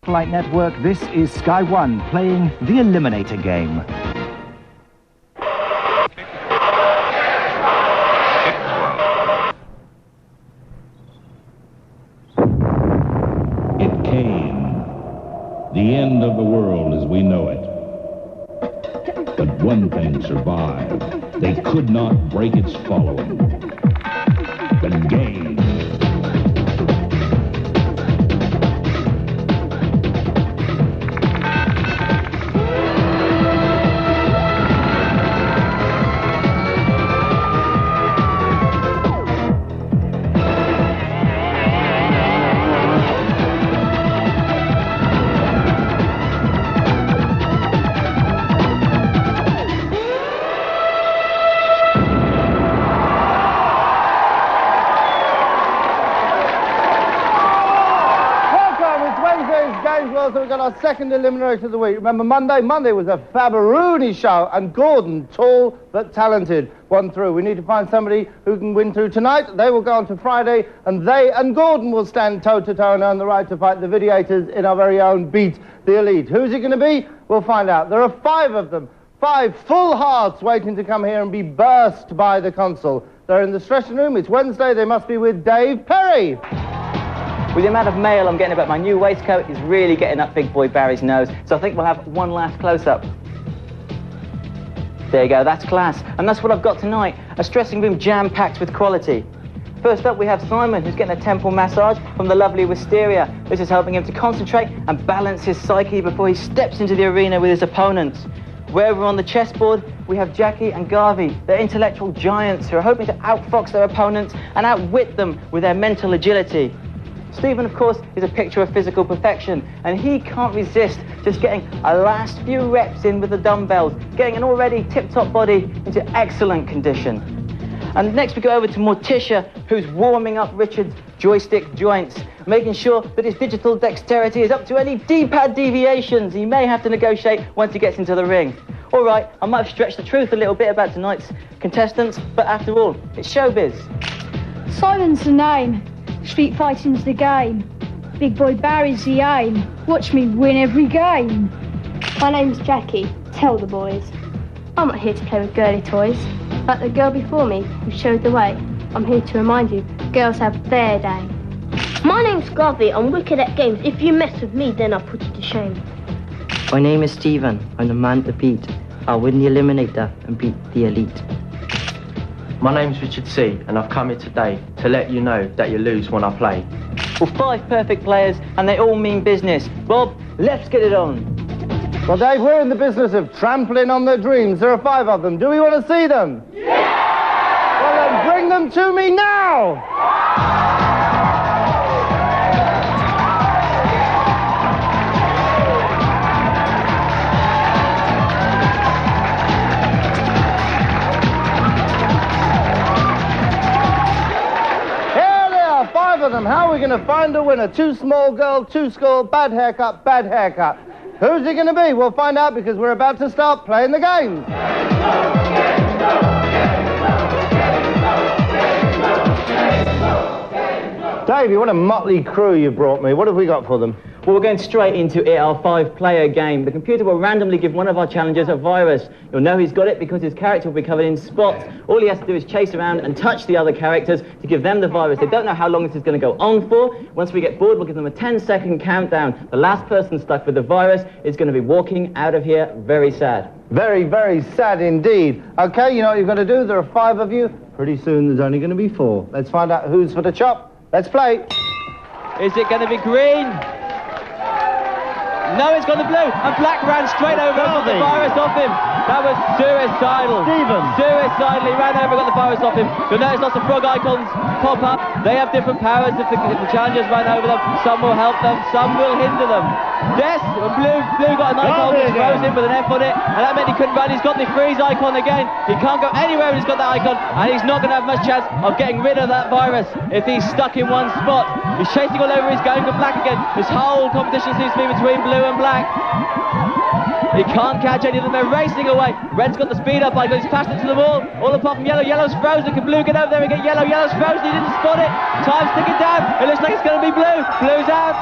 satellite network, this is Sky One playing the Eliminator game. It came. The end of the world as we know it. But one thing survived. They could not break its following. The game. So we've got our second eliminator of the week. Remember Monday? Monday was a Fabaroony show, and Gordon, tall but talented, won through. We need to find somebody who can win through tonight. They will go on to Friday, and they and Gordon will stand toe-to-toe and earn the right to fight the Videators in our very own Beat the Elite. Who's it going to be? We'll find out. There are 5 of them. 5 full hearts waiting to come here and be burst by the console. They're in the dressing room. It's Wednesday. They must be with Dave Perry. With the amount of mail I'm getting about my new waistcoat, is really getting up big boy Barry's nose. So I think we'll have one last close-up. There you go, that's class. And that's what I've got tonight, a dressing room jam-packed with quality. First up, we have Simon, who's getting a temple massage from the lovely Wisteria. This is helping him to concentrate and balance his psyche before he steps into the arena with his opponents. Where we're on the chessboard, we have Jacqui and Garvey. They're intellectual giants who are hoping to outfox their opponents and outwit them with their mental agility. Stephen, of course, is a picture of physical perfection, and he can't resist just getting a last few reps in with the dumbbells, getting an already tip-top body into excellent condition. And next we go over to Morticia, who's warming up Richard's joystick joints, making sure that his digital dexterity is up to any D-pad deviations he may have to negotiate once he gets into the ring. All right, I might have stretched the truth a little bit about tonight's contestants, but after all, it's showbiz. Simon's the name. Street fighting's the game. Big boy Barry's the aim. Watch me win every game. My name's Jacqui. Tell the boys. I'm not here to play with girly toys. Like the girl before me who showed the way. I'm here to remind you, girls have their day. My name's Garvey. I'm wicked at games. If you mess with me, then I'll put you to shame. My name is Stephen. I'm the man to beat. I'll win the Eliminator and beat the Elite. My name's Richard C, and I've come here today to let you know that you lose when I play. Well, 5 perfect players, and they all mean business. Bob, let's get it on. Well, Dave, we're in the business of trampling on their dreams. There are 5 of them. Do we want to see them? Yeah! Well, then bring them to me now! Of them. How are we going to find a winner? 2 small girl, 2 score, bad haircut, bad haircut. Who's it going to be? We'll find out because we're about to start playing the game. Dave, what a motley crew you brought me. What have we got for them? Well, we're going straight into it, our 5-player game. The computer will randomly give one of our challengers a virus. You'll know he's got it because his character will be covered in spots. All he has to do is chase around and touch the other characters to give them the virus. They don't know how long this is going to go on for. Once we get bored, we'll give them a 10-second countdown. The last person stuck with the virus is going to be walking out of here very sad. Very, very sad indeed. Okay, you know what you've got to do? There are 5 of you. Pretty soon there's only going to be 4. Let's find out who's for the chop. Let's play. Is it going to be green? No, it's gone to blue, and black ran straight over and got the virus off him. That was suicidal. Stephen. Suicidal, he ran over and got the virus off him. You'll notice lots of frog icons pop up. They have different powers. If the challengers run over them, some will help them, some will hinder them. Yes, blue got an icon which froze him with an F on it, and that meant he couldn't run. He's got the freeze icon again. He can't go anywhere when he's got that icon, and he's not going to have much chance of getting rid of that virus if he's stuck in one spot. He's chasing all over, he's going for black again. This whole competition seems to be between blue and black. He can't catch any of them, they're racing away. Red's got the speed up icon, he's passed it to the wall. All apart from yellow, yellow's frozen. Can blue get over there and get yellow? Yellow's frozen, he didn't spot it. Time's ticking down, it looks like it's going to be blue. Blue's out.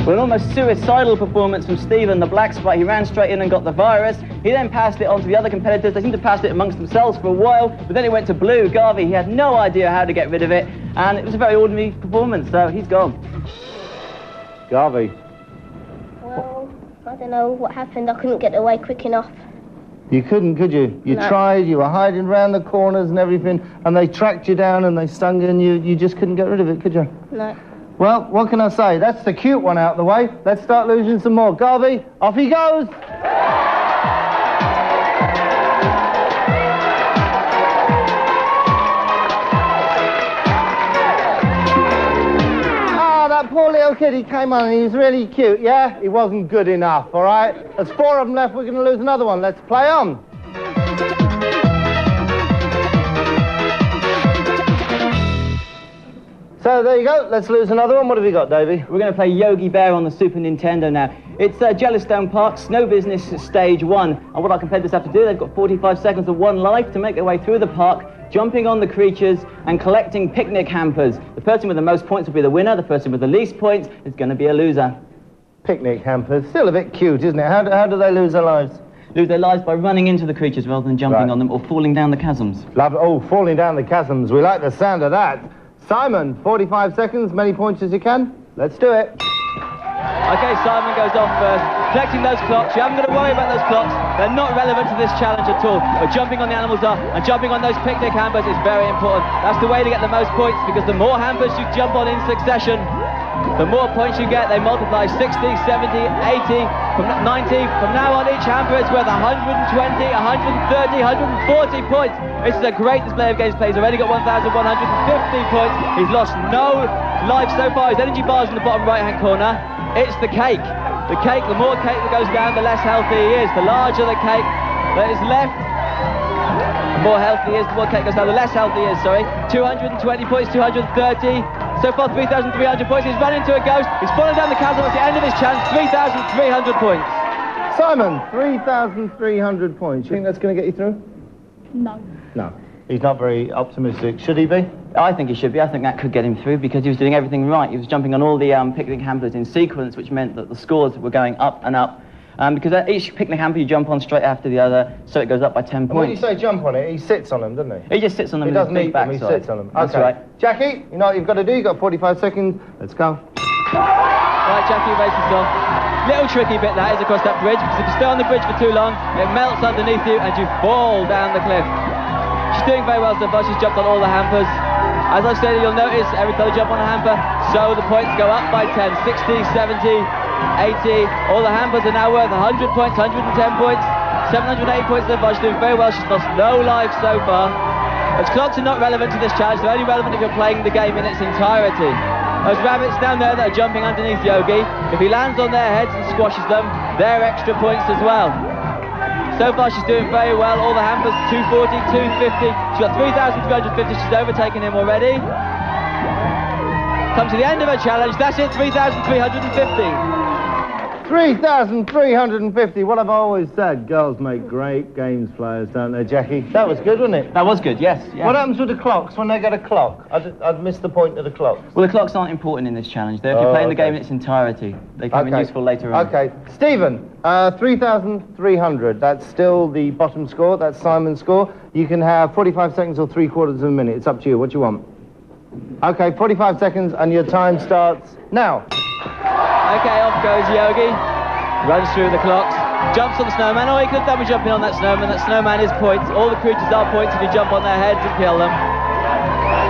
With an almost suicidal performance from Stephen, the black sprite, he ran straight in and got the virus. He then passed it on to the other competitors. They seemed to pass it amongst themselves for a while, but then it went to blue, Garvey. He had no idea how to get rid of it, and it was a very ordinary performance, so he's gone. Garvey. Well, I don't know what happened. I couldn't get away quick enough. You couldn't, could you? You No. tried, you were hiding around the corners and everything, and they tracked you down and they stung you, and you just couldn't get rid of it, could you? No. Well, what can I say? That's the cute one out of the way. Let's start losing some more. Garvey, off he goes! That poor little kid, he came on and he was really cute, yeah? He wasn't good enough, all right? There's 4 of them left, we're going to lose another one. Let's play on. So there you go, let's lose another one. What have we got, Davey? We're going to play Yogi Bear on the Super Nintendo now. It's Jellystone Park, Snow Business Stage 1. And what our competitors have to do, they've got 45 seconds of one life to make their way through the park, jumping on the creatures and collecting picnic hampers. The person with the most points will be the winner. The person with the least points is going to be a loser. Picnic hampers, still a bit cute, isn't it? How do they lose their lives? Lose their lives by running into the creatures rather than jumping on them or falling down the chasms. Oh, falling down the chasms. We like the sound of that. Simon, 45 seconds, many points as you can. Let's do it. Okay, Simon goes off first, collecting those clocks. You haven't got to worry about those clocks. They're not relevant to this challenge at all. But jumping on the animals are, and jumping on those picnic hampers is very important. That's the way to get the most points, because the more hampers you jump on in succession, the more points you get. They multiply 60, 70, 80, from 90. From now on, each hamper is worth 120, 130, 140 points. This is a great display of games played. He's already got 1,150 points. He's lost no life so far. His energy bar's in the bottom right-hand corner. It's the cake. The cake, the more cake that goes down, the less healthy he is. The larger the cake that is left, the more healthy he is. The more cake goes down, the less healthy he is, sorry. 220 points, 230. So far, 3,300 points. He's run into a ghost. He's fallen down the chasm at the end of his chance. 3,300 points. Simon, 3,300 points. You think that's going to get you through? No. No. He's not very optimistic. Should he be? I think he should be. I think that could get him through because he was doing everything right. He was jumping on all the picnic hampers in sequence, which meant that the scores were going up and up. Because each picnic hamper you jump on straight after the other, so it goes up by 10 points. When you say jump on it, he sits on them, doesn't he? He just sits on them. He doesn't eat them, he sits on them. That's okay. right. Jacqui, you know what you've got to do? You've got 45 seconds. Let's go. Right, Jacqui races off. Little tricky bit that is across that bridge, because if you stay on the bridge for too long, it melts underneath you and you fall down the cliff. She's doing very well so far. She's jumped on all the hampers. As I said, you'll notice every time you jump on a hamper, so the points go up by 10, 60, 70, 80. All the hampers are now worth 100 points, 110 points, 780 points so far. She's doing very well. She's lost no life so far. Those clocks are not relevant to this challenge. They're only relevant if you're playing the game in its entirety. Those rabbits down there that are jumping underneath Yogi, if he lands on their heads and squashes them, they're extra points as well. So far she's doing very well. All the hampers, 240, 250. She's got 3,350. She's overtaken him already. Come to the end of her challenge. That's it, 3,350. 3,350. What have I always said? Girls make great games players, don't they, Jacqui? That was good, wasn't it? That was good, yes. Yeah. What happens with the clocks when they get a clock? I'd missed the point of the clocks. Well, the clocks aren't important in this challenge. If you're playing the game in its entirety, they come in useful later on. Okay. Stephen, 3,300. That's still the bottom score. That's Simon's score. You can have 45 seconds or 3/4 of a minute. It's up to you. What do you want? Okay, 45 seconds and your time starts now. Okay, off goes Yogi. Runs through the clocks. Jumps on the snowman. Oh, he could have done with jumping on that snowman. That snowman is points. All the creatures are points if you jump on their heads and kill them.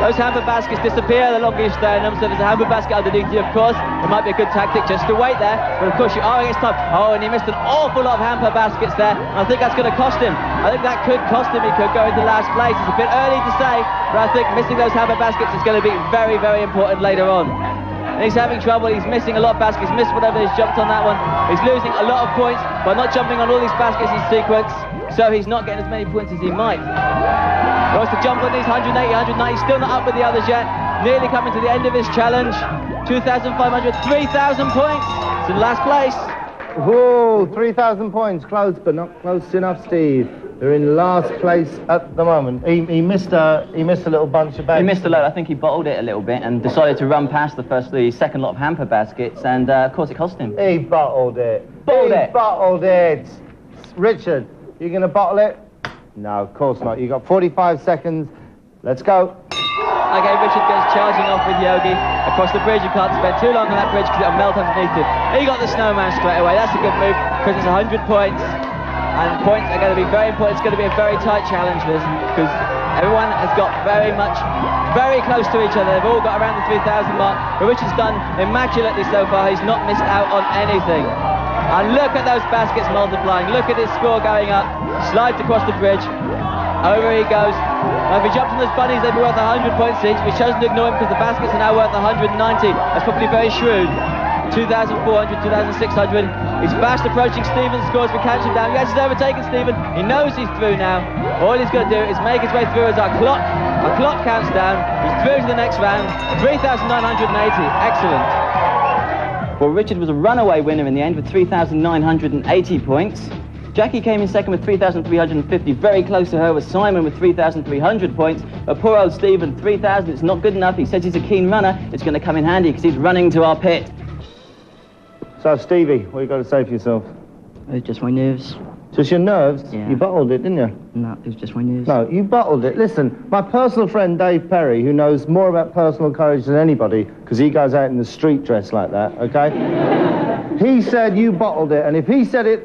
Those hamper baskets disappear the longer you stay in them, so if there's a hamper basket underneath you, of course, it might be a good tactic just to wait there. But of course, you are against time. Oh, and he missed an awful lot of hamper baskets there, and I think that's going to cost him. I think that could cost him. He could go into last place. It's a bit early to say, but I think missing those hamper baskets is going to be very, very important later on. And he's having trouble. He's missing a lot of baskets. He's missed whatever he's jumped on that one. He's losing a lot of points by not jumping on all these baskets in sequence, so he's not getting as many points as he might. He wants to jump on these 180, 190. Still not up with the others yet. Nearly coming to the end of his challenge. 2,500, 3,000 points. It's in last place. Whoa, 3,000 points. Close, but not close enough, Steve. They're in last place at the moment. He missed a little bunch of bags. He missed a load. I think he bottled it a little bit and decided to run past the second lot of hamper baskets, and of course it cost him. He bottled it. Bottled it. Richard, you going to bottle it? No, of course not. You got 45 seconds. Let's go. Okay, Richard goes charging off with Yogi across the bridge. You can't spend too long on that bridge because it'll melt underneath it. He got the snowman straight away. That's a good move because it's 100 points. And points are going to be very important. It's going to be a very tight challenge, this, because everyone has got very close to each other. They've all got around the 3,000 mark. But Richard's done immaculately so far. He's not missed out on anything. And look at those baskets multiplying. Look at his score going up. Slides across the bridge. Over he goes. Now if he jumps on those bunnies, they'd be worth 100 points each. But he chosen to ignore him because the baskets are now worth 190. That's probably very shrewd. 2,400, 2,600. He's fast approaching Stephen's scores. We catch him down. Yes, he's overtaken Stephen. He knows he's through now. All he's got to do is make his way through as our clock counts down. He's through to the next round. 3,980. Excellent. Well, Richard was a runaway winner in the end with 3,980 points. Jacqui came in second with 3,350. Very close to her was Simon with 3,300 points. But poor old Stephen, 3,000. It's not good enough. He says he's a keen runner. It's going to come in handy because he's running to our pit. So, Stevie, what you got to say for yourself? It was just my nerves. Just your nerves? Yeah. You bottled it, didn't you? No, it was just my nerves. No, you bottled it. Listen, my personal friend Dave Perry, who knows more about personal courage than anybody, because he goes out in the street dressed like that, okay? He said you bottled it, and if he said it,